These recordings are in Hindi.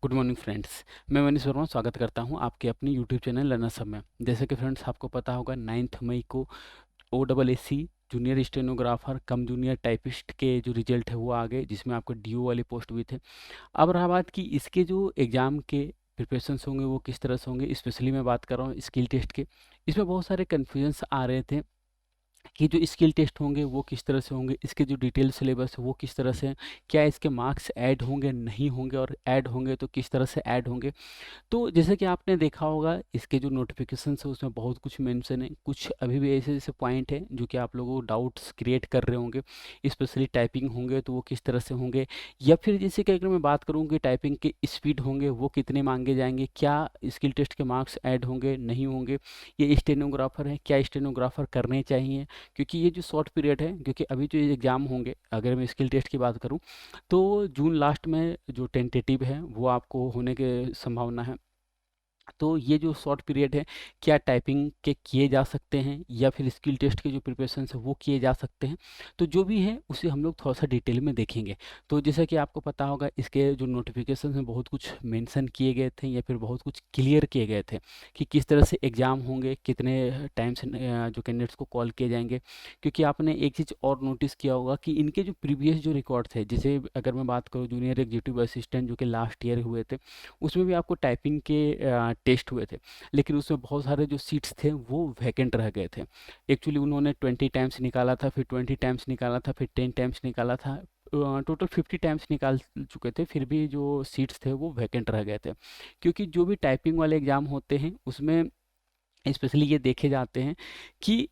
Good morning friends. मैं मनीष वर्मा स्वागत करता हूं आपके अपने यूट्यूब चैनल लर्नर्स हब में। जैसे कि फ्रेंड्स आपको पता होगा 9 मई को OSSC जूनियर स्टेनोग्राफर कम जूनियर टाइपिस्ट के जो रिजल्ट है वो आ गए, जिसमें आपको DO वाले पोस्ट भी थे। अब रहा बात कि इसके जो एग्ज़ाम के प्रिपरेशंस होंगे वो किस तरह से होंगे। स्पेशली मैं बात कर रहा हूँ स्किल टेस्ट के। इसमें बहुत सारे कन्फ्यूजन्स आ रहे थे कि जो स्किल टेस्ट होंगे वो किस तरह से होंगे, इसके जो डिटेल सिलेबस है वो किस तरह से हैं, क्या इसके मार्क्स ऐड होंगे नहीं होंगे, और ऐड होंगे तो किस तरह से ऐड होंगे। तो जैसे कि आपने देखा होगा इसके जो नोटिफिकेशंस है उसमें बहुत कुछ मेंशन है। कुछ अभी भी ऐसे ऐसे पॉइंट हैं जो कि आप लोगों को डाउट्स क्रिएट कर रहे होंगे। स्पेशली टाइपिंग होंगे तो वो किस तरह से होंगे, या फिर जैसे कि अगर मैं बात करूँ कि टाइपिंग के स्पीड होंगे वो कितने मांगे जाएंगे, क्या स्किल टेस्ट के मार्क्स ऐड होंगे नहीं होंगे, ये स्टेनोग्राफर है क्या स्टेनोग्राफर करने चाहिए। क्योंकि ये जो शॉर्ट पीरियड है, क्योंकि अभी जो एग्ज़ाम होंगे अगर मैं स्किल टेस्ट की बात करूँ तो जून लास्ट में जो टेंटेटिव है वो आपको होने की संभावना है। तो ये जो शॉर्ट पीरियड है, क्या टाइपिंग के किए जा सकते हैं या फिर स्किल टेस्ट के जो प्रिपरेशन है वो किए जा सकते हैं। तो जो भी है उसे हम लोग थोड़ा सा डिटेल में देखेंगे। तो जैसा कि आपको पता होगा इसके जो नोटिफिकेशन हैं बहुत कुछ मेंशन किए गए थे या फिर बहुत कुछ क्लियर किए गए थे कि किस तरह से एग्ज़ाम होंगे, कितने टाइम से जो कैंडिडेट्स को कॉल किए जाएंगे। क्योंकि आपने एक चीज़ और नोटिस किया होगा कि इनके जो प्रीवियस जो रिकॉर्ड थे, जैसे अगर मैं बात करूँ जूनियर एग्जीक्यूटिव असिस्टेंट जो कि लास्ट ईयर हुए थे, उसमें भी आपको टाइपिंग के टेस्ट हुए थे, लेकिन उसमें बहुत सारे जो सीट्स थे वो वैकेंट रह गए थे। एक्चुअली उन्होंने 20 टाइम्स निकाला था, फिर 20 टाइम्स निकाला था, फिर 10 टाइम्स निकाला था, टोटल 50 टाइम्स निकाल चुके थे, फिर भी जो सीट्स थे वो वैकेंट रह गए थे। क्योंकि जो भी टाइपिंग वाले एग्ज़ाम होते हैं उसमें स्पेशली ये देखे जाते हैं कि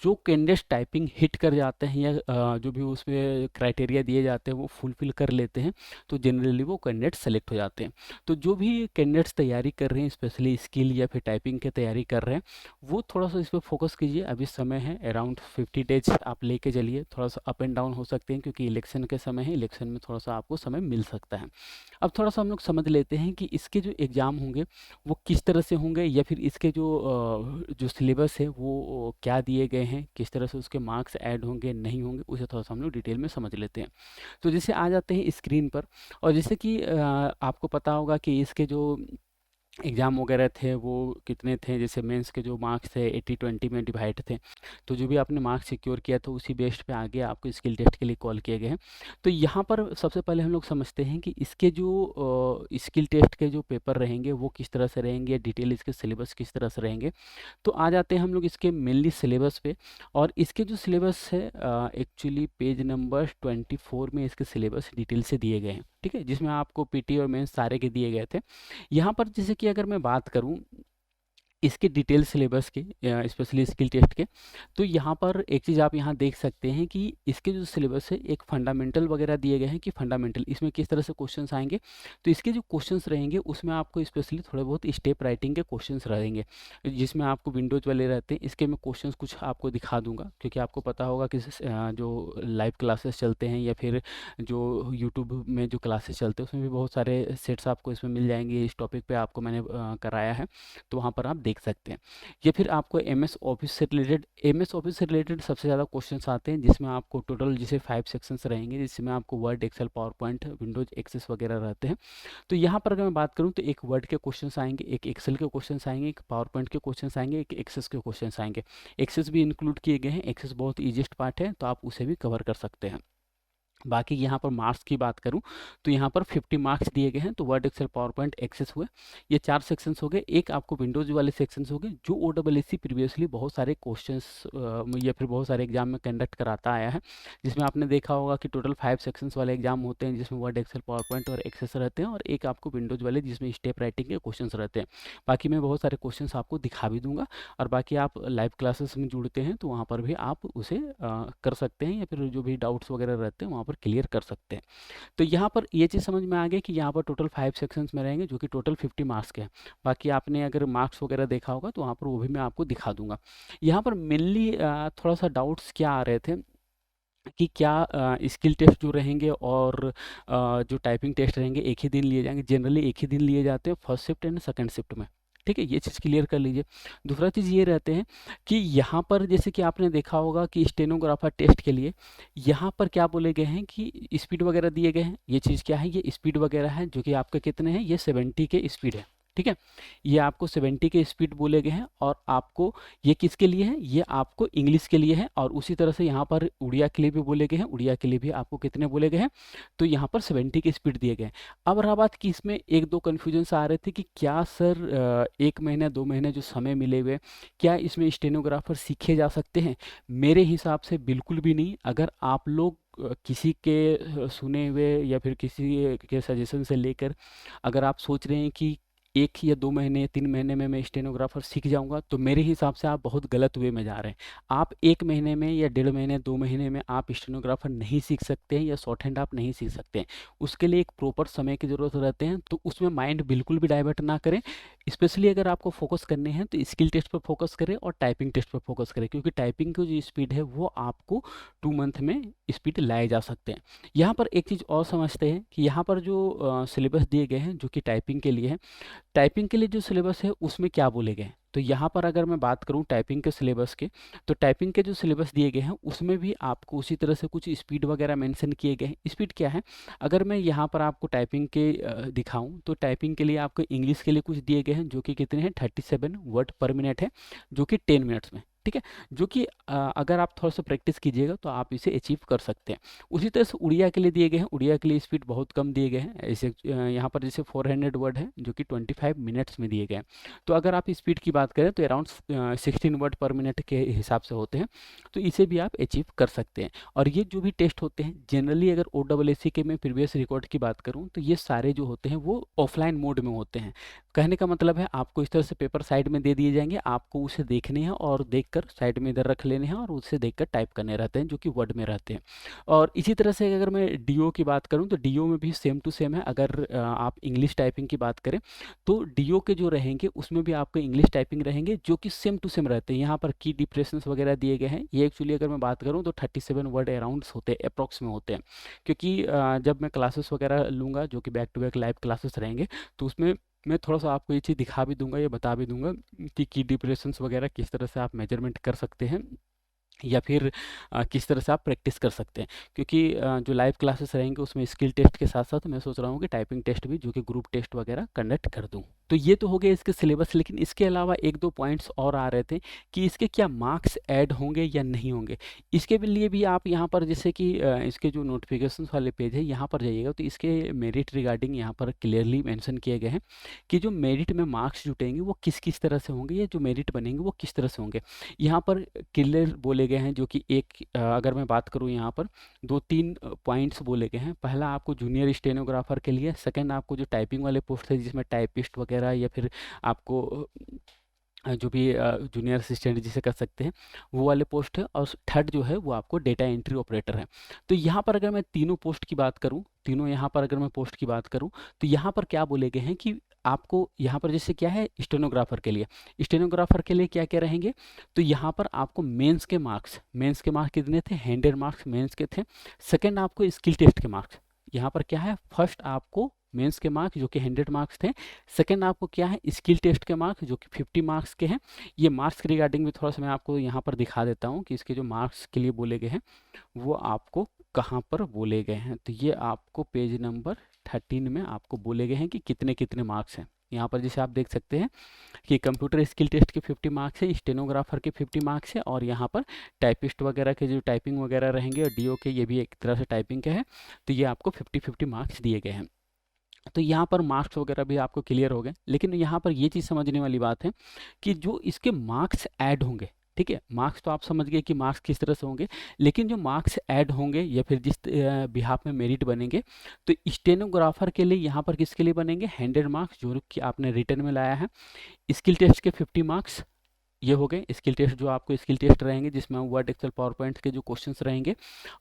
जो कैंडिडेट्स टाइपिंग हिट कर जाते हैं या जो भी उसमें क्राइटेरिया दिए जाते हैं वो फुलफिल कर लेते हैं, तो जनरली वो कैंडिडेट्स सेलेक्ट हो जाते हैं। तो जो भी कैंडिडेट्स तैयारी कर रहे हैं, स्पेशली स्किल या फिर टाइपिंग की तैयारी कर रहे हैं, वो थोड़ा सा इस पर फोकस कीजिए। अभी समय है अराउंड 50 डेज आप लेके चलिए। थोड़ा सा अप एंड डाउन हो सकते हैं क्योंकि इलेक्शन के समय है, इलेक्शन में थोड़ा सा आपको समय मिल सकता है। अब थोड़ा सा हम लोग समझ लेते हैं कि इसके जो एग्ज़ाम होंगे वो किस तरह से होंगे, या फिर इसके जो सिलेबस है वो क्या दिए गए हैं, किस तरह से उसके मार्क्स ऐड होंगे नहीं होंगे, उसे थोड़ा सा हम लोग डिटेल में समझ लेते हैं। तो जैसे आ जाते हैं स्क्रीन पर, और जैसे कि आपको पता होगा कि इसके जो एग्ज़ाम वगैरह थे वो कितने थे। जैसे मेंस के जो मार्क्स थे 80-20 में डिवाइड थे। तो जो भी आपने मार्क्स सिक्योर किया था उसी बेस्ड पे आगे आपको स्किल टेस्ट के लिए कॉल किए गए हैं। तो यहाँ पर सबसे पहले हम लोग समझते हैं कि इसके जो स्किल टेस्ट के जो पेपर रहेंगे वो किस तरह से रहेंगे, डिटेल इसके सिलेबस किस तरह से रहेंगे। तो आ जाते हैं हम लोग इसके मेनली सिलेबस पे। और इसके जो सिलेबस है एक्चुअली पेज नंबर 24 में इसके सिलेबस डिटेल से दिए गए हैं, ठीक है, जिसमें आपको पीटी और मेंस सारे के दिए गए थे। यहाँ पर जैसे कि अगर मैं बात करूँ इसके डिटेल सिलेबस के, स्पेशली स्किल टेस्ट के, तो यहाँ पर एक चीज़ आप यहाँ देख सकते हैं कि इसके जो सिलेबस है एक फंडामेंटल वगैरह दिए गए हैं कि फंडामेंटल इसमें किस तरह से क्वेश्चंस आएंगे। तो इसके जो क्वेश्चंस रहेंगे उसमें आपको स्पेशली थोड़े बहुत स्टेप राइटिंग के क्वेश्चंस रहेंगे, जिसमें आपको विंडोज वाले रहते हैं। इसके मैं क्वेश्चंस कुछ आपको दिखा दूंगा, क्योंकि आपको पता होगा कि जो लाइव क्लासेस चलते हैं या फिर जो यूट्यूब में जो क्लासेस चलते हैं उसमें भी बहुत सारे सेट्स आपको इसमें मिल जाएंगे। इस टॉपिक पे आपको मैंने कराया है, तो वहाँ पर आप देख सकते हैं। या फिर आपको एम एस ऑफिस से रिलेटेड सबसे ज़्यादा क्वेश्चंस आते हैं, जिसमें आपको टोटल जैसे 5 सेक्शंस रहेंगे, जिसमें आपको Word, Excel, PowerPoint, Windows, Access वगैरह रहते हैं। तो यहाँ पर अगर मैं बात करूँ तो एक वर्ड के क्वेश्चंस आएंगे, एक एक्सेल के क्वेश्चंस आएंगे, एक पावर पॉइंट के क्वेश्चंस आएंगे, एक एक्सेस के क्वेश्चंस आएंगे। एक्सेस भी इंक्लूड किए गए हैं। एक्सेस बहुत ईजीएस्ट पार्ट है तो आप उसे भी कवर कर सकते हैं। बाकी यहाँ पर मार्क्स की बात करूँ तो यहाँ पर 50 मार्क्स दिए गए हैं। तो Word, Excel, PowerPoint, Access हुए, ये 4 सेक्शंस हो गए। एक आपको विंडोज वाले सेक्शंस हो गए जो OSSC प्रीवियसली बहुत सारे क्वेश्चंस या फिर बहुत सारे एग्जाम में कंडक्ट कराता आया है, जिसमें आपने देखा होगा कि टोटल 5 सेक्शंस वाले एग्जाम होते हैं, जिसमें वर्ड, एक्सेल, पावर पॉइंट और एक्सेस रहते हैं, और एक आपको विंडोज वाले जिसमें स्टेप राइटिंग के क्वेश्चंस रहते हैं। बाकी मैं बहुत सारे क्वेश्चंस आपको दिखा भी दूंगा, और बाकी आप लाइव क्लासेस में जुड़ते हैं तो वहाँ पर भी आप उसे कर सकते हैं, या फिर जो भी डाउट्स वगैरह रहते हैं वहाँ पर क्लियर कर सकते हैं। तो यहाँ पर ये चीज़ समझ में आ गई कि यहाँ पर टोटल 5 सेक्शंस में रहेंगे जो कि टोटल 50 मार्क्स के हैं। बाकी आपने अगर मार्क्स वगैरह देखा होगा तो वहाँ पर वो भी मैं आपको दिखा दूंगा। यहाँ पर मेनली थोड़ा सा डाउट्स क्या आ रहे थे कि क्या स्किल टेस्ट जो रहेंगे और जो टाइपिंग टेस्ट रहेंगे एक ही दिन लिए जाएंगे। जनरली एक ही दिन लिए जाते हैं, first shift and second shift में, ठीक है, ये चीज़ क्लियर कर लीजिए। दूसरा चीज़ ये रहते हैं कि यहाँ पर जैसे कि आपने देखा होगा कि स्टेनोग्राफर टेस्ट के लिए यहाँ पर क्या बोले गए हैं कि स्पीड वगैरह दिए गए हैं। ये चीज़ क्या है, ये स्पीड वगैरह है जो कि आपके कितने हैं, ये 70 के स्पीड है। ठीक है, ये आपको 70 के स्पीड बोले गए हैं और आपको ये किसके लिए है, ये आपको इंग्लिश के लिए है। और उसी तरह से यहाँ पर उड़िया के लिए भी बोले गए हैं, उड़िया के लिए भी आपको कितने बोले गए हैं, तो यहाँ पर 70 की स्पीड दिए गए हैं। अब रहा बात कि इसमें एक दो कन्फ्यूजन्स आ रहे थे कि क्या सर 1 महीना 2 महीने जो समय मिले हुए, क्या इसमें स्टेनोग्राफर सीखे जा सकते हैं? मेरे हिसाब से बिल्कुल भी नहीं। अगर आप लोग किसी के सुने हुए या फिर किसी के सजेशन से लेकर अगर आप सोच रहे हैं कि 1 या 2 महीने 3 महीने में मैं स्टेनोग्राफर सीख जाऊँगा, तो मेरे हिसाब से आप बहुत गलत वे में जा रहे हैं। आप 1 महीने में या 1.5 महीने 2 महीने में आप स्टेनोग्राफर नहीं सीख सकते हैं या शॉर्ट हैंड आप नहीं सीख सकते हैं। उसके लिए एक प्रॉपर समय की ज़रूरत रहते हैं, तो उसमें माइंड बिल्कुल भी डाइवर्ट ना करें। स्पेशली अगर आपको फोकस करने हैं तो स्किल टेस्ट पर फोकस करें और टाइपिंग टेस्ट पर फोकस करें, क्योंकि टाइपिंग की जो स्पीड है वो आपको 2 मंथ में स्पीड लाए जा सकते हैं। यहाँ पर एक चीज़ और समझते हैं कि यहाँ पर जो सिलेबस दिए गए हैं जो कि टाइपिंग के लिए है, टाइपिंग के लिए जो सिलेबस है उसमें क्या बोले गए हैं, तो यहाँ पर अगर मैं बात करूँ टाइपिंग के सिलेबस के, तो टाइपिंग के जो सिलेबस दिए गए हैं उसमें भी आपको उसी तरह से कुछ स्पीड वगैरह मेंशन किए गए हैं। स्पीड क्या है, अगर मैं यहाँ पर आपको टाइपिंग के दिखाऊं तो टाइपिंग के लिए आपको इंग्लिश के लिए कुछ दिए गए हैं जो कि कितने हैं 37 वर्ड पर मिनट है, जो कि 10 मिनट्स में। ठीक है, जो कि अगर आप थोड़ा सा प्रैक्टिस कीजिएगा तो आप इसे अचीव कर सकते हैं। उसी तरह से उड़िया के लिए दिए गए हैं, उड़िया के लिए स्पीड बहुत कम दिए गए हैं। ऐसे यहाँ पर जैसे 400 वर्ड है जो कि 25 मिनट्स में दिए गए हैं। तो अगर आप स्पीड की बात करें तो अराउंड 16 वर्ड पर मिनट के हिसाब से होते हैं, तो इसे भी आप अचीव कर सकते हैं। और ये जो भी टेस्ट होते हैं जनरली, अगर OSSC के मैं प्रीवियस रिकॉर्ड की बात करूँ तो ये सारे जो होते हैं वो ऑफलाइन मोड में होते हैं। कहने का मतलब है आपको इस तरह से पेपर साइड में दे दिए जाएंगे, आपको उसे देखने हैं और देखकर साइड में इधर रख लेने हैं और उसे देखकर टाइप करने रहते हैं जो कि वर्ड में रहते हैं। और इसी तरह से अगर मैं डीओ की बात करूं तो डीओ में भी सेम टू सेम है। अगर आप इंग्लिश टाइपिंग की बात करें तो डीओ के जो रहेंगे उसमें भी आपको इंग्लिश टाइपिंग रहेंगे जो कि सेम टू सेम रहते हैं। यहाँ पर की डिप्रेशंस वगैरह दिए गए हैं, ये एक्चुअली अगर मैं बात करूँ तो 37 वर्ड अराउंड्स होते हैं, अप्रॉक्स में होते हैं। क्योंकि जब मैं क्लासेस वगैरह लूँगा जो कि back to back live classes रहेंगे, तो उसमें मैं थोड़ा-सा आपको ये चीज़ दिखा भी दूँगा, ये बता भी दूँगा कि की डिप्रेशंस वगैरह किस तरह से आप मेजरमेंट कर सकते हैं या फिर किस तरह से आप प्रैक्टिस कर सकते हैं। क्योंकि जो लाइव क्लासेस रहेंगे उसमें स्किल टेस्ट के साथ-साथ मैं सोच रहा हूँ कि टाइपिंग टेस्ट भी जो कि ग्रुप टेस्ट वगैरह कंडक्ट कर दूँ। तो ये तो हो गए इसके सिलेबस, लेकिन इसके अलावा 1-2 पॉइंट्स और आ रहे थे कि इसके क्या मार्क्स ऐड होंगे या नहीं होंगे। इसके भी लिए भी आप यहाँ पर जैसे कि इसके जो नोटिफ़िकेशंस वाले पेज है यहाँ पर जाइएगा तो इसके मेरिट रिगार्डिंग यहाँ पर क्लियरली मेंशन किए गए हैं कि जो मेरिट में मार्क्स जुटेंगे वो किस-किस तरह से होंगे या जो मेरिट बनेंगे वो किस तरह से होंगे। यहाँ पर क्लियर बोले गए हैं जो कि अगर मैं बात करूँ यहाँ पर 2-3 पॉइंट्स बोले गए हैं। पहला आपको जूनियर स्टेनोग्राफर के लिए, सेकंड आपको जो टाइपिंग वाले पोस्ट है जिसमें टाइपिस्ट वगैरह या फिर आपको जो भी जूनियर असिस्टेंट जिसे कर सकते हैं वो वाले पोस्ट है, और थर्ड जो है वो आपको डेटा एंट्री ऑपरेटर है। तो यहाँ पर अगर मैं तीनों पोस्ट की बात करूँ, तीनों यहाँ पर अगर मैं पोस्ट की बात करूँ तो यहाँ पर क्या बोले गए हैं कि आपको यहाँ पर जैसे क्या है स्टेनोग्राफर के लिए क्या क्या रहेंगे, तो यहाँ पर आपको मेंस के मार्क्स कितने थे, 100 मार्क्स मेंस के थे। सेकंड आपको स्किल टेस्ट के मार्क्स, यहाँ पर क्या है, फर्स्ट आपको मेंस के मार्क्स जो कि 100 मार्क्स थे, सेकंड आपको क्या है स्किल टेस्ट के मार्क्स जो कि 50 मार्क्स के हैं। ये मार्क्स के रिगार्डिंग भी थोड़ा सा मैं आपको यहाँ पर दिखा देता हूँ कि इसके जो मार्क्स के लिए बोले गए हैं वो आपको कहाँ पर बोले गए हैं। तो ये आपको पेज नंबर 13 में आपको बोले गए हैं कि कितने कितने मार्क्स हैं। यहाँ पर जैसे आप देख सकते हैं कि कंप्यूटर स्किल टेस्ट के 50 मार्क्स है, स्टेनोग्राफर के 50 मार्क्स है, और यहाँ पर टाइपिस्ट वगैरह के जो टाइपिंग वगैरह रहेंगे और डीओ के ये भी एक तरह से टाइपिंग के हैं, तो ये आपको 50-50 मार्क्स दिए गए हैं। तो यहाँ पर मार्क्स वगैरह भी आपको क्लियर हो गए, लेकिन यहाँ पर ये चीज़ समझने वाली बात है कि जो इसके मार्क्स ऐड होंगे, ठीक है, मार्क्स तो आप समझ गए कि मार्क्स किस तरह से होंगे, लेकिन जो मार्क्स ऐड होंगे या फिर जिस बिहाफ में मेरिट बनेंगे, तो स्टेनोग्राफर के लिए यहाँ पर किसके लिए बनेंगे 100 मार्क्स जो कि आपने रिटर्न में लाया है, स्किल टेस्ट के 50 मार्क्स, ये हो गए स्किल टेस्ट, जो आपको स्किल टेस्ट रहेंगे जिसमें वर्ड, एक्सेल, पावर पॉइंट के जो क्वेश्चंस रहेंगे,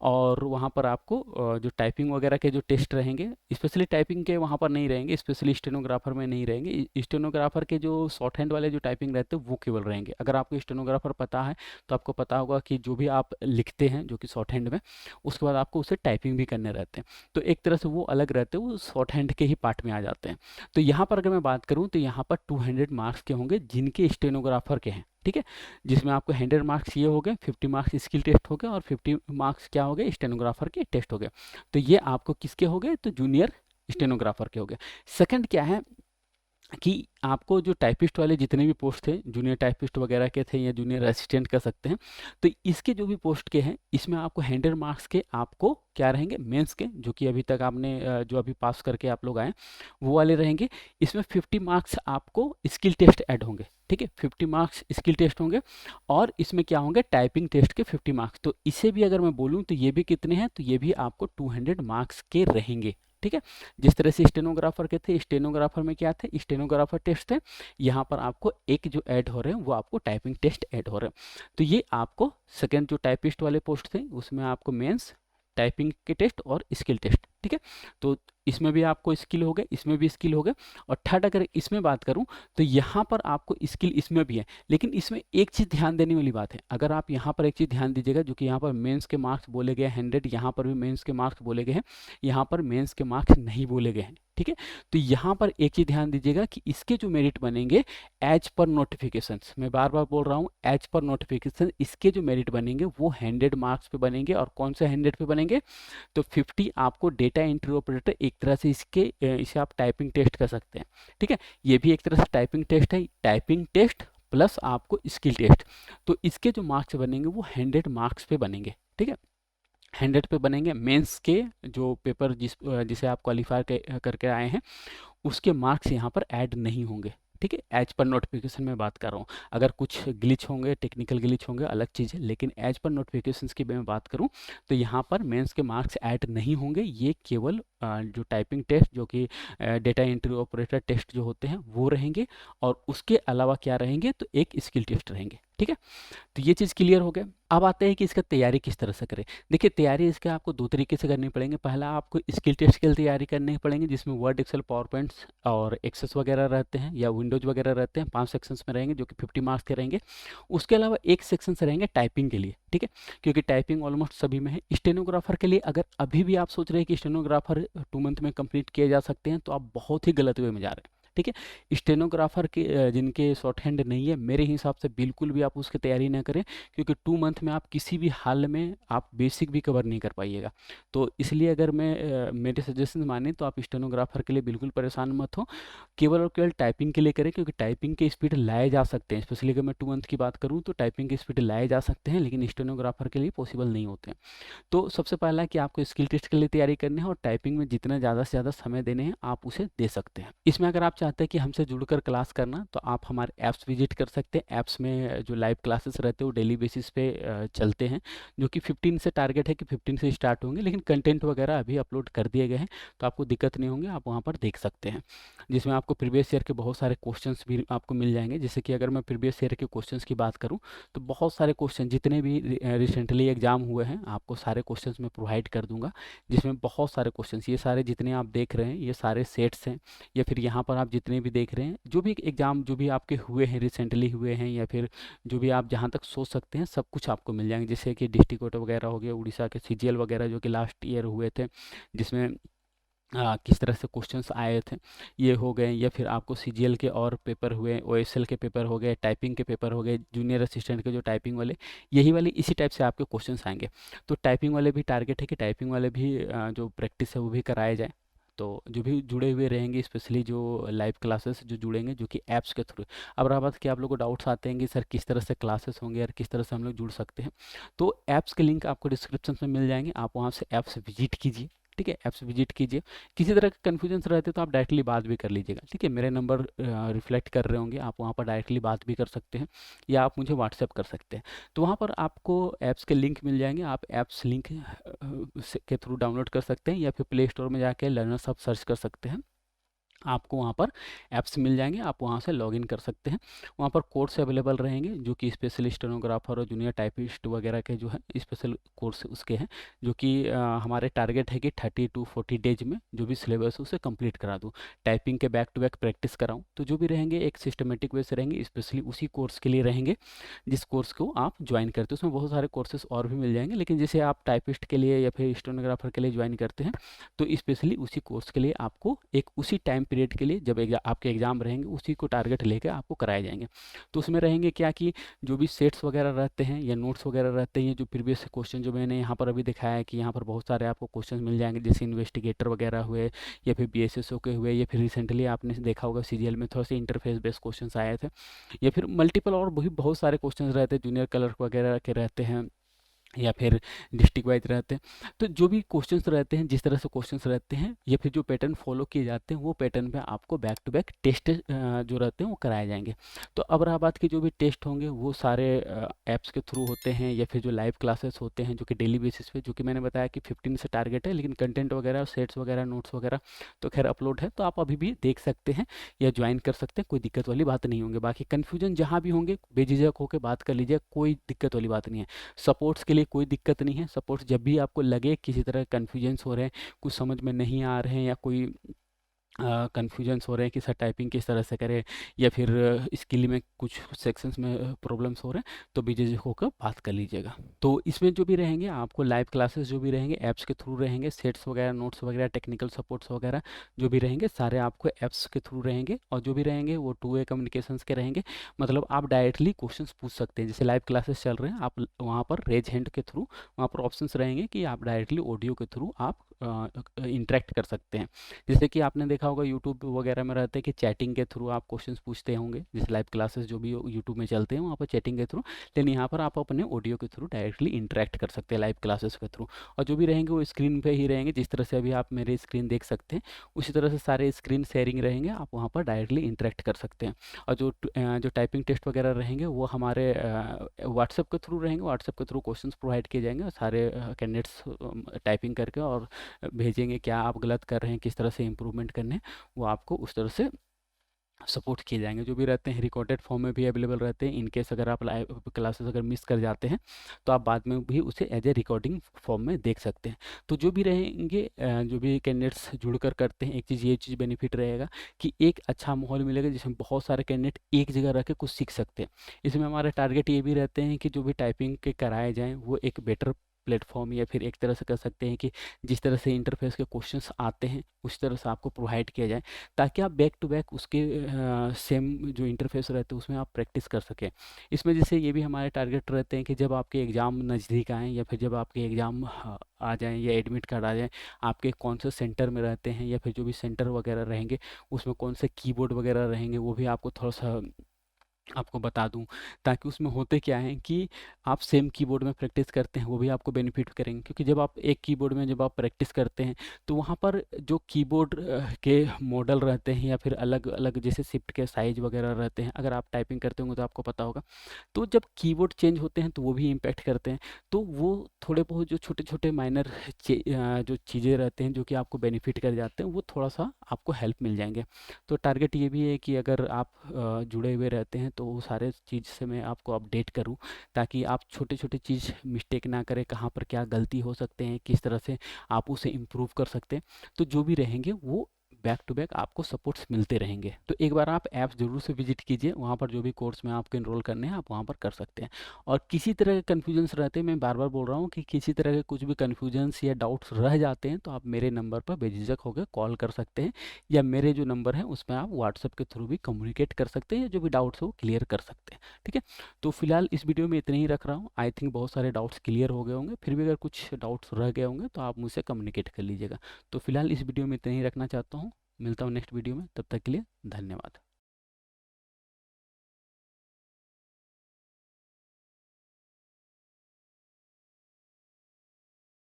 और वहाँ पर आपको जो टाइपिंग वगैरह के जो टेस्ट रहेंगे, स्पेशली टाइपिंग के वहाँ पर नहीं रहेंगे, स्पेशली स्टेनोग्राफर में नहीं रहेंगे। स्टेनोग्राफर के जो शॉर्ट हैंड वाले जो टाइपिंग रहते हैं वो केवल रहेंगे। अगर आपको स्टेनोग्राफर पता है तो आपको पता होगा कि जो भी आप लिखते हैं जो कि शॉर्ट हैंड में, उसके बाद आपको उसे टाइपिंग भी करने रहते हैं, तो एक तरह से वो अलग रहते हैं, वो शॉर्ट हैंड के ही पार्ट में आ जाते हैं। तो यहाँ पर अगर मैं बात करूँ तो यहाँ पर 200 मार्क्स के होंगे जिनके स्टेनोग्राफर के हैं, ठीक है, जिसमें आपको 100 मार्क्स ये हो गए, 50 मार्क्स स्किल टेस्ट हो गए, और 50 मार्क्स क्या हो गए, स्टेनोग्राफर के टेस्ट हो गए। तो ये आपको किसके हो गए, तो जूनियर स्टेनोग्राफर के हो गए। सेकंड क्या है कि आपको जो टाइपिस्ट वाले जितने भी पोस्ट थे, जूनियर टाइपिस्ट वगैरह के थे या जूनियर असिस्टेंट कर सकते हैं, तो इसके जो भी पोस्ट के हैं इसमें आपको 100 मार्क्स के आपको क्या रहेंगे, मेंस के, जो कि अभी तक आपने जो अभी पास करके आप लोग आए वो वाले रहेंगे। इसमें 50 मार्क्स आपको स्किल टेस्ट ऐड होंगे, ठीक है, 50 मार्क्स स्किल टेस्ट होंगे, और इसमें क्या होंगे, टाइपिंग टेस्ट के 50 मार्क्स। तो इसे भी अगर मैं बोलूँ तो ये भी कितने हैं, तो ये भी आपको 200 मार्क्स के रहेंगे, ठीक है। जिस तरह से स्टेनोग्राफर के थे, स्टेनोग्राफर में क्या थे, स्टेनोग्राफर टेस्ट थे, यहाँ पर आपको एक जो ऐड हो रहे हैं वो आपको टाइपिंग टेस्ट ऐड हो रहे हैं। तो ये आपको सेकंड जो टाइपिस्ट वाले पोस्ट थे उसमें आपको मेंस, टाइपिंग के टेस्ट और स्किल टेस्ट, ठीक है। तो इसमें भी आपको स्किल हो गए, इसमें भी स्किल हो गए। और थर्ड अगर इसमें बात करूं तो यहाँ पर आपको स्किल इसमें भी है, लेकिन इसमें एक चीज़ ध्यान देने वाली बात है। अगर आप यहाँ पर एक चीज़ ध्यान दीजिएगा, जो कि यहाँ पर मेंस के मार्क्स बोले गए 100, यहाँ पर भी मेंस के मार्क्स बोले गए हैं, यहाँ पर मेंस के मार्क्स नहीं बोले गए हैं, ठीक है। तो यहाँ पर एक चीज़ ध्यान दीजिएगा कि इसके जो मेरिट बनेंगे एज पर नोटिफिकेशन, मैं बार बार बोल रहा हूँ एज पर नोटिफिकेशन, इसके जो मेरिट बनेंगे वो 100 मार्क्स पे बनेंगे। और कौन से 100 पे बनेंगे, तो 50 आपको डेटा एंट्री ऑपरेटर, एक तरह से इसे आप टाइपिंग टेस्ट कर सकते हैं, ठीक है। ये भी एक तरह से टाइपिंग टेस्ट है, टाइपिंग टेस्ट प्लस आपको स्किल टेस्ट। तो इसके जो मार्क्स बनेंगे वो 100 मार्क्स पे बनेंगे, ठीक है, 100 पे बनेंगे। मेंस के जो पेपर जिसे आप क्वालिफाई करके आए हैं उसके मार्क्स यहाँ पर ऐड नहीं होंगे, ठीक है। एज पर नोटिफिकेशन में बात कर रहा हूँ, अगर कुछ ग्लिच होंगे, टेक्निकल ग्लिच होंगे, अलग चीज़ है, लेकिन एज पर नोटिफिकेशंस की मैं बात करूँ तो यहाँ पर मेंस के मार्क्स ऐड नहीं होंगे। ये केवल जो टाइपिंग टेस्ट, जो कि डेटा एंट्री ऑपरेटर टेस्ट जो होते हैं वो रहेंगे, और उसके अलावा क्या रहेंगे, तो एक स्किल टेस्ट रहेंगे, ठीक है। तो ये चीज़ क्लियर हो गया। अब आते हैं कि इसका तैयारी किस तरह से करें। देखिए, तैयारी इसका आपको दो तरीके से करनी पड़ेंगे। पहला आपको स्किल टेस्ट के लिए तैयारी करनी पड़ेंगे, जिसमें वर्ड, एक्सेल, पावर पॉइंट्स और एक्सेस वगैरह रहते हैं या विंडोज वगैरह रहते हैं। 5 सेक्शंस में रहेंगे जो कि 50 मार्क्स के रहेंगे। उसके अलावा एक सेक्शन से रहेंगे टाइपिंग के लिए, ठीक है, क्योंकि टाइपिंग ऑलमोस्ट सभी में है। स्टेनोग्राफर के लिए अगर अभी भी आप सोच रहे हैं कि स्टेनोग्राफर 2 मंथ में कंप्लीट किए जा सकते हैं, तो आप बहुत ही गलत वे में जा रहे हैं, ठीक है। स्टेनोग्राफर के जिनके शॉर्ट हैंड नहीं है, मेरे हिसाब से बिल्कुल भी आप उसकी तैयारी ना करें, क्योंकि 2 मंथ में आप किसी भी हाल में आप बेसिक भी कवर नहीं कर पाइएगा। तो इसलिए अगर मैं मेरे सजेशन माने तो आप स्टेनोग्राफर के लिए बिल्कुल परेशान मत हो, केवल और केवल टाइपिंग के लिए करें, क्योंकि टाइपिंग के स्पीड लाए जा सकते हैं। स्पेशली अगर मैं 2 मंथ की बात करूँ तो टाइपिंग की स्पीड लाए जा सकते हैं, लेकिन स्टेनोग्राफर के लिए पॉसिबल नहीं होते हैं। तो सबसे पहला है कि आपको स्किल टेस्ट के लिए तैयारी करनी है, और टाइपिंग में जितना ज़्यादा से ज़्यादा समय देने हैं आप उसे दे सकते हैं। इसमें अगर आप चाहते हैं कि हमसे जुड़कर क्लास करना, तो आप हमारे ऐप्स विजिट कर सकते हैं। ऐप्स में जो लाइव क्लासेस रहते हैं वो डेली बेसिस पे चलते हैं, जो कि 15 से टारगेट है कि 15 से स्टार्ट होंगे, लेकिन कंटेंट वगैरह अभी अपलोड कर दिए गए हैं, तो आपको दिक्कत नहीं होंगी, आप वहाँ पर देख सकते हैं। जिसमें आपको प्रीवियस ईयर के बहुत सारे क्वेश्चंस भी आपको मिल जाएंगे। जैसे कि अगर मैं प्रीवियस ईयर के क्वेश्चंस की बात करूँ तो बहुत सारे क्वेश्चन जितने भी रिसेंटली एग्जाम हुए हैं आपको सारे क्वेश्चंस मैं प्रोवाइड कर दूंगा, जिसमें बहुत सारे क्वेश्चंस, ये सारे जितने आप देख रहे हैं ये सारे सेट्स हैं, या फिर यहाँ पर आप जितने भी देख रहे हैं जो भी एग्जाम जो भी आपके हुए हैं, रिसेंटली हुए हैं, या फिर जो भी आप जहाँ तक सोच सकते हैं सब कुछ आपको मिल जाएंगे। जैसे कि डिस्ट्रिक्ट कोर्ट वगैरह हो गया, उड़ीसा के सीजीएल वगैरह जो कि लास्ट ईयर हुए थे, जिसमें किस तरह से क्वेश्चंस आए थे, ये हो गए। या फिर आपको सीजीएल के और पेपर हुए, ओएसएल के पेपर हो गए, टाइपिंग के पेपर हो गए, जूनियर असिस्टेंट के जो टाइपिंग वाले, यही वाले इसी टाइप से आपके क्वेश्चंस आएंगे। तो टाइपिंग वाले भी टारगेट है कि टाइपिंग वाले भी जो प्रैक्टिस है वो भी कराए जाए। तो जो भी जुड़े हुए रहेंगे, स्पेशली जो लाइव क्लासेस जो जुड़ेंगे जो कि ऐप्स के थ्रू। अब रहा बात कि आप लोगों को डाउट्स आते हैं कि सर किस तरह से क्लासेस होंगे और किस तरह से हम लोग जुड़ सकते हैं, तो ऐप्स के लिंक आपको डिस्क्रिप्शन में मिल जाएंगे, आप वहाँ से ऐप्स विजिट कीजिए, ठीक है, ऐप्स विजिट कीजिए। किसी तरह के कन्फ्यूजन रहते तो आप डायरेक्टली बात भी कर लीजिएगा, ठीक है, मेरे नंबर रिफ्लेक्ट कर रहे होंगे, आप वहाँ पर डायरेक्टली बात भी कर सकते हैं, या आप मुझे व्हाट्सएप कर सकते हैं। तो वहाँ पर आपको ऐप्स के लिंक मिल जाएंगे, आप ऐप्स लिंक के थ्रू डाउनलोड कर सकते हैं, या फिर प्ले स्टोर में जाके लर्नर्स आप सर्च कर सकते हैं, आपको वहाँ पर ऐप्स मिल जाएंगे, आप वहाँ से लॉगिन कर सकते हैं। वहाँ पर कोर्स अवेलेबल रहेंगे जो कि स्पेशली स्टेनोग्राफर और जूनियर टाइपिस्ट वगैरह के जो है स्पेशल कोर्स उसके हैं, जो कि हमारे टारगेट है कि 30 to 40 डेज में जो भी सिलेबस है उसे कंप्लीट करा दूँ, टाइपिंग के बैक टू बैक प्रैक्टिस कराऊँ। तो जो भी रहेंगे एक सिस्टमेटिक वे से रहेंगे, स्पेशली उसी कोर्स के लिए रहेंगे जिस कोर्स को आप ज्वाइन करते हैं। उसमें बहुत सारे कोर्सेज और भी मिल जाएंगे, लेकिन जैसे आप टाइपिस्ट के लिए या फिर स्टेनोग्राफर के लिए ज्वाइन करते हैं तो स्पेशली उसी कोर्स के लिए आपको एक उसी टाइम पीरियड के लिए जब आपके एग्ज़ाम रहेंगे उसी को टारगेट लेकर आपको कराए जाएंगे। तो उसमें रहेंगे क्या कि जो भी सेट्स वगैरह रहते हैं या नोट्स वगैरह रहते हैं, जो प्रीवियस क्वेश्चन जो मैंने यहाँ पर अभी दिखाया है कि यहाँ पर बहुत सारे आपको क्वेश्चन मिल जाएंगे, जैसे इन्वेस्टिगेटर वगैरह हुए या फिर BSSO के हुए, या फिर रिसेंटली आपने देखा होगा CGL में थोड़ा सा इंटरफेस बेस्ड क्वेश्चन आए थे, या फिर मल्टीपल और भी बहुत सारे क्वेश्चन रहते हैं, जूनियर क्लर्क वगैरह के रहते हैं या फिर डिस्ट्रिक्ट वाइज रहते हैं। तो जो भी क्वेश्चंस रहते हैं, जिस तरह से क्वेश्चंस रहते हैं या फिर जो पैटर्न फॉलो किए जाते हैं, वो पैटर्न पे आपको बैक टू बैक टेस्ट जो रहते हैं वो कराए जाएंगे। तो अब रहा बात की जो भी टेस्ट होंगे वो सारे ऐप्स के थ्रू होते हैं या फिर जो लाइव क्लासेस होते हैं जो कि डेली बेसिस पे, जो कि मैंने बताया कि 15 से टारगेट है, लेकिन कंटेंट वगैरह सेट्स वगैरह नोट्स वगैरह तो खैर अपलोड है, तो आप अभी भी देख सकते हैं या ज्वाइन कर सकते हैं, कोई दिक्कत वाली बात नहीं होंगी। बाकी कन्फ्यूजन जहाँ भी होंगे बेझिझक होकर बात कर लीजिए, कोई दिक्कत वाली बात नहीं है। सपोर्ट्स के लिए कोई दिक्कत नहीं है। सपोर्ट्स जब भी आपको लगे किसी तरह कन्फ्यूजन्स हो रहे हैं, कुछ समझ में नहीं आ रहे हैं या कोई कन्फ्यूजन्स हो रहे हैं कि सर टाइपिंग किस तरह से करें या फिर स्किल में कुछ सेक्शंस में प्रॉब्लम्स हो रहे हैं, तो बेझिझक होकर बात कर लीजिएगा। तो इसमें जो भी रहेंगे आपको लाइव क्लासेस जो भी रहेंगे ऐप्स के थ्रू रहेंगे, सेट्स वगैरह नोट्स वगैरह टेक्निकल सपोर्ट्स वगैरह जो भी रहेंगे सारे आपको ऐप्स के थ्रू रहेंगे, और जो भी रहेंगे वो 2 वे कम्युनिकेशंस के रहेंगे। मतलब आप डायरेक्टली क्वेश्चंस पूछ सकते हैं, जैसे लाइव क्लासेस चल रहे हैं आप वहाँ पर रेज हैंड के थ्रू वहाँ पर ऑप्शंस रहेंगे कि आप डायरेक्टली ऑडियो के थ्रू आप इंटरेक्ट कर सकते हैं। जैसे कि आपने देखा होगा यूट्यूब वगैरह में रहते हैं कि चैटिंग के थ्रू आप क्वेश्चंस पूछते होंगे, जैसे लाइव क्लासेस जो भी यूट्यूब में चलते हैं वहाँ पर चैटिंग के थ्रू, लेकिन यहाँ पर आप अपने ऑडियो के थ्रू डायरेक्टली इंटरेक्ट कर सकते हैं लाइव क्लासेस के थ्रू। और जो भी रहेंगे वो स्क्रीन पे ही रहेंगे, जिस तरह से अभी आप मेरे स्क्रीन देख सकते हैं उसी तरह से सारे स्क्रीन शेयरिंग रहेंगे, आप वहाँ पर डायरेक्टली इंटरेक्ट कर सकते हैं। और जो टाइपिंग टेस्ट वगैरह रहेंगे वो हमारे व्हाट्सएप के थ्रू रहेंगे, व्हाट्सएप के थ्रू क्वेश्चंस प्रोवाइड किए जाएंगे और सारे कैंडिडेट्स टाइपिंग करके और भेजेंगे क्या आप गलत कर रहे हैं, किस तरह से इम्प्रूवमेंट करने हैं, वो आपको उस तरह से सपोर्ट किए जाएंगे। जो भी रहते हैं रिकॉर्डेड फॉर्म में भी अवेलेबल रहते हैं, इन केस अगर आप लाइव क्लासेस अगर मिस कर जाते हैं तो आप बाद में भी उसे एज ए रिकॉर्डिंग फॉर्म में देख सकते हैं। तो जो भी रहेंगे जो भी कैंडिडेट्स जुड़कर करते हैं, एक चीज़ ये चीज़ बेनिफिट रहेगा कि एक अच्छा माहौल मिलेगा जिसमें बहुत सारे कैंडिडेट एक जगह रह के कुछ सीख सकते हैं। इसमें हमारे टारगेट ये भी रहते हैं कि जो भी टाइपिंग के कराए जाएँ वो एक बेटर प्लेटफॉर्म या फिर एक तरह से कह सकते हैं कि जिस तरह से इंटरफेस के क्वेश्चंस आते हैं उस तरह से आपको प्रोवाइड किया जाए, ताकि आप बैक टू बैक उसके सेम जो इंटरफेस रहते हैं उसमें आप प्रैक्टिस कर सकें। इसमें जैसे ये भी हमारे टारगेट रहते हैं कि जब आपके एग्ज़ाम नज़दीक आएँ या फिर जब आपके एग्ज़ाम आ जाएँ या एडमिट कार्ड आ जाए, आपके कौन से सेंटर में रहते हैं या फिर जो भी सेंटर वगैरह रहेंगे उसमें कौन से कीबोर्ड वगैरह रहेंगे वो भी आपको थोड़ा सा आपको बता दूं, ताकि उसमें होते क्या है कि आप सेम कीबोर्ड में प्रैक्टिस करते हैं वो भी आपको बेनिफिट करेंगे, क्योंकि जब आप एक कीबोर्ड में जब आप प्रैक्टिस करते हैं तो वहाँ पर जो कीबोर्ड के मॉडल रहते हैं या फिर अलग अलग जैसे शिफ्ट के साइज वगैरह रहते हैं, अगर आप टाइपिंग करते होंगे तो आपको पता होगा, तो जब कीबोर्ड चेंज होते हैं तो वो भी इम्पैक्ट करते हैं। तो वो थोड़े बहुत जो छोटे छोटे माइनर जो चीज़ें रहते हैं जो कि आपको बेनिफिट कर जाते हैं वो थोड़ा सा आपको हेल्प मिल जाएंगे। तो टारगेट ये भी है कि अगर आप जुड़े हुए रहते हैं तो वो सारे चीज़ से मैं आपको अपडेट करूं, ताकि आप छोटे छोटे चीज़ मिस्टेक ना करें, कहाँ पर क्या गलती हो सकते हैं, किस तरह से आप उसे इम्प्रूव कर सकते हैं। तो जो भी रहेंगे वो बैक टू बैक आपको सपोर्ट्स मिलते रहेंगे। तो एक बार आप ऐप्स ज़रूर से विजिट कीजिए, वहाँ पर जो भी कोर्स में आपको इनरोल करने हैं आप वहाँ पर कर सकते हैं। और किसी तरह के कन्फ्यूजन्स रहते हैं, मैं बार बार बोल रहा हूँ कि किसी तरह के कुछ भी कन्फ्यूजन्स या डाउट्स रह जाते हैं तो आप मेरे नंबर पर बेझिझक होकर कॉल कर सकते हैं, या मेरे जो नंबर है उसमें आप व्हाट्सएप के थ्रू भी कम्युनिकेट कर सकते हैं, या जो भी डाउट्स हो वो क्लियर कर सकते हैं। ठीक है, तो फिलहाल इस वीडियो में इतने ही रख रहा हूँ। आई थिंक बहुत सारे डाउट्स क्लियर हो गए होंगे, फिर भी अगर कुछ डाउट्स रह गए होंगे तो आप मुझसे कम्युनिकेट कर लीजिएगा। तो फिलहाल इस वीडियो में इतना ही रखना चाहता हूँ, मिलता हूँ नेक्स्ट वीडियो में, तब तक के लिए धन्यवाद।